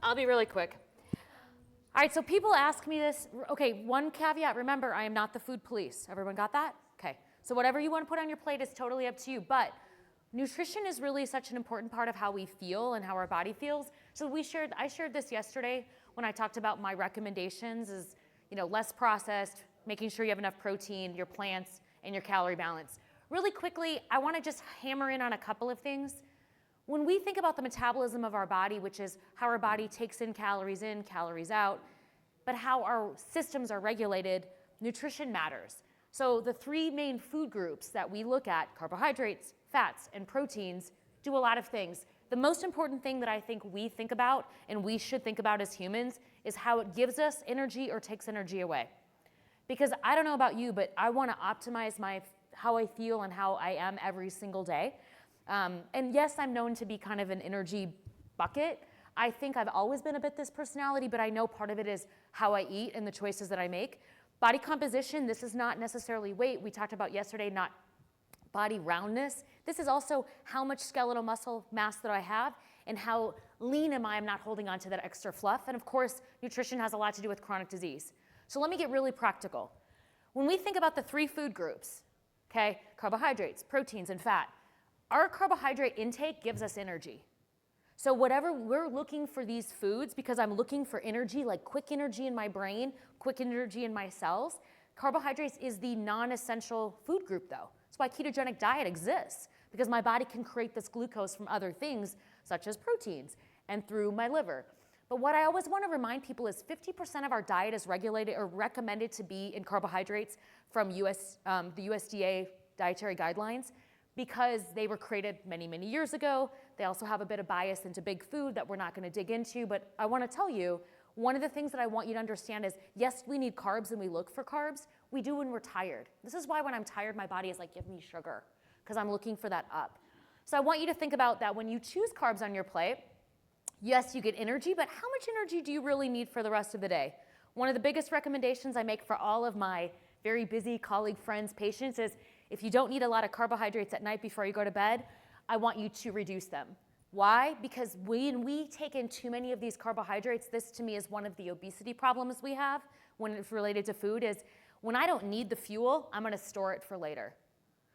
I'll be really quick. All right, so people ask me this. Okay, one caveat, remember, I am not the food police. Everyone got that? Okay, so whatever you want to put on your plate is totally up to you, but nutrition is really such an important part of how we feel and how our body feels. So I shared this yesterday when I talked about my recommendations is, less processed, making sure you have enough protein, your plants, and your calorie balance. Really quickly, I want to just hammer in on a couple of things. When we think about the metabolism of our body, which is how our body takes in, calories out, but how our systems are regulated, nutrition matters. So the three main food groups that we look at, carbohydrates, fats, and proteins, do a lot of things. The most important thing that I think we think about, and we should think about as humans, is how it gives us energy or takes energy away. Because I don't know about you, but I want to optimize how I feel and how I am every single day. And yes, I'm known to be kind of an energy bucket. I think I've always been a bit this personality, but I know part of it is how I eat and the choices that I make. Body composition, this is not necessarily weight. We talked about yesterday, not body roundness. This is also how much skeletal muscle mass that I have and how lean am I. I'm not holding on to that extra fluff. And of course, nutrition has a lot to do with chronic disease. So let me get really practical. When we think about the three food groups, okay, carbohydrates, proteins, and fat, our carbohydrate intake gives us energy. So whatever we're looking for these foods, because I'm looking for energy, like quick energy in my brain, quick energy in my cells, carbohydrates is the non-essential food group though. That's why ketogenic diet exists, because my body can create this glucose from other things, such as proteins, and through my liver. But what I always want to remind people is 50% of our diet is regulated or recommended to be in carbohydrates from the USDA dietary guidelines, because they were created many, many years ago. They also have a bit of bias into big food that we're not going to dig into, but I want to tell you, one of the things that I want you to understand is, yes, we need carbs and we look for carbs. We do when we're tired. This is why when I'm tired, my body is like, give me sugar, because I'm looking for that up. So I want you to think about that when you choose carbs on your plate. Yes, you get energy, but how much energy do you really need for the rest of the day? One of the biggest recommendations I make for all of my very busy colleague, friends, patients is, if you don't need a lot of carbohydrates at night before you go to bed, I want you to reduce them. Why? Because when we take in too many of these carbohydrates, this to me is one of the obesity problems we have when it's related to food, is when I don't need the fuel, I'm gonna store it for later.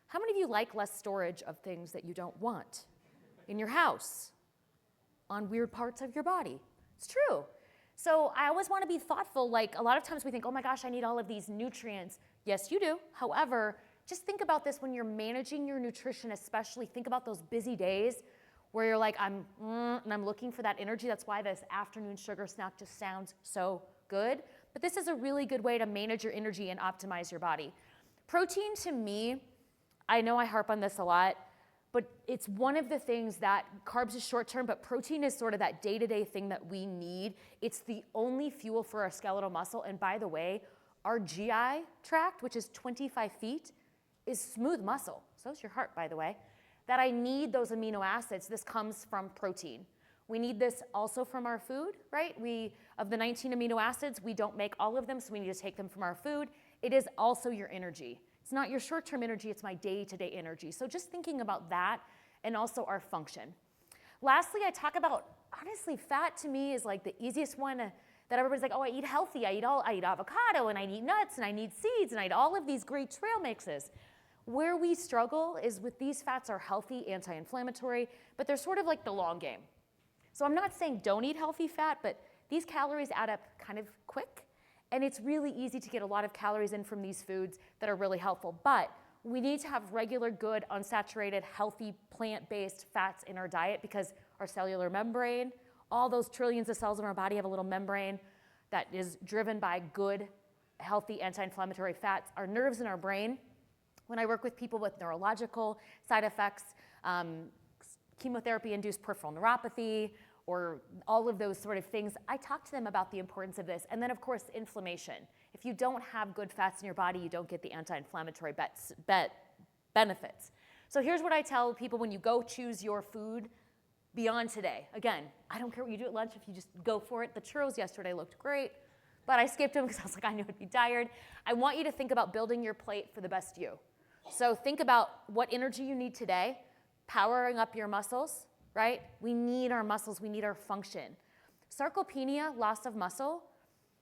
How many of you like less storage of things that you don't want in your house, on weird parts of your body? It's true. So I always want to be thoughtful. Like a lot of times we think, oh my gosh, I need all of these nutrients. Yes, you do. However, just think about this when you're managing your nutrition, especially think about those busy days where you're like, and I'm looking for that energy. That's why this afternoon sugar snack just sounds so good. But this is a really good way to manage your energy and optimize your body. Protein to me, I know I harp on this a lot, but it's one of the things that carbs is short term, but protein is sort of that day-to-day thing that we need. It's the only fuel for our skeletal muscle. And by the way, our GI tract, which is 25 feet, is smooth muscle. So is your heart, by the way. That I need those amino acids. This comes from protein. We need this also from our food, right? Of the 19 amino acids, we don't make all of them, so we need to take them from our food. It is also your energy. It's not your short-term energy, it's my day-to-day energy. So just thinking about that and also our function. Lastly, I talk about, honestly, fat to me is like the easiest one that everybody's like, oh, I eat healthy, I eat avocado, and I eat nuts, and I eat seeds, and I eat all of these great trail mixes. Where we struggle is with these fats are healthy, anti-inflammatory, but they're sort of like the long game. So I'm not saying don't eat healthy fat, but these calories add up kind of quick, and it's really easy to get a lot of calories in from these foods that are really helpful. But we need to have regular, good, unsaturated, healthy, plant-based fats in our diet, because our cellular membrane, all those trillions of cells in our body have a little membrane that is driven by good, healthy, anti-inflammatory fats. Our nerves in our brain, when I work with people with neurological side effects, chemotherapy-induced peripheral neuropathy, or all of those sort of things, I talk to them about the importance of this. And then, of course, inflammation. If you don't have good fats in your body, you don't get the anti-inflammatory benefits. So here's what I tell people when you go choose your food beyond today. Again, I don't care what you do at lunch, if you just go for it. The churros yesterday looked great, but I skipped them because I was like, I knew I'd be tired. I want you to think about building your plate for the best you. So think about what energy you need today, powering up your muscles, right? We need our muscles, we need our function. Sarcopenia, loss of muscle,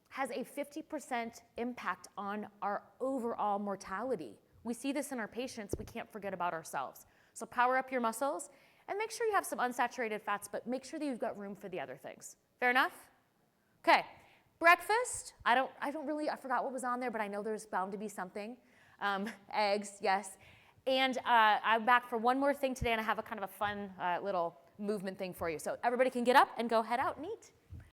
has a 50% impact on our overall mortality. We see this in our patients. We can't forget about ourselves. So power up your muscles and make sure you have some unsaturated fats, but make sure that you've got room for the other things. Fair enough? Okay, breakfast. I forgot what was on there, but I know there's bound to be something. Eggs, yes. And I'm back for one more thing today, and I have a kind of a fun little movement thing for you. So everybody can get up and go head out and eat.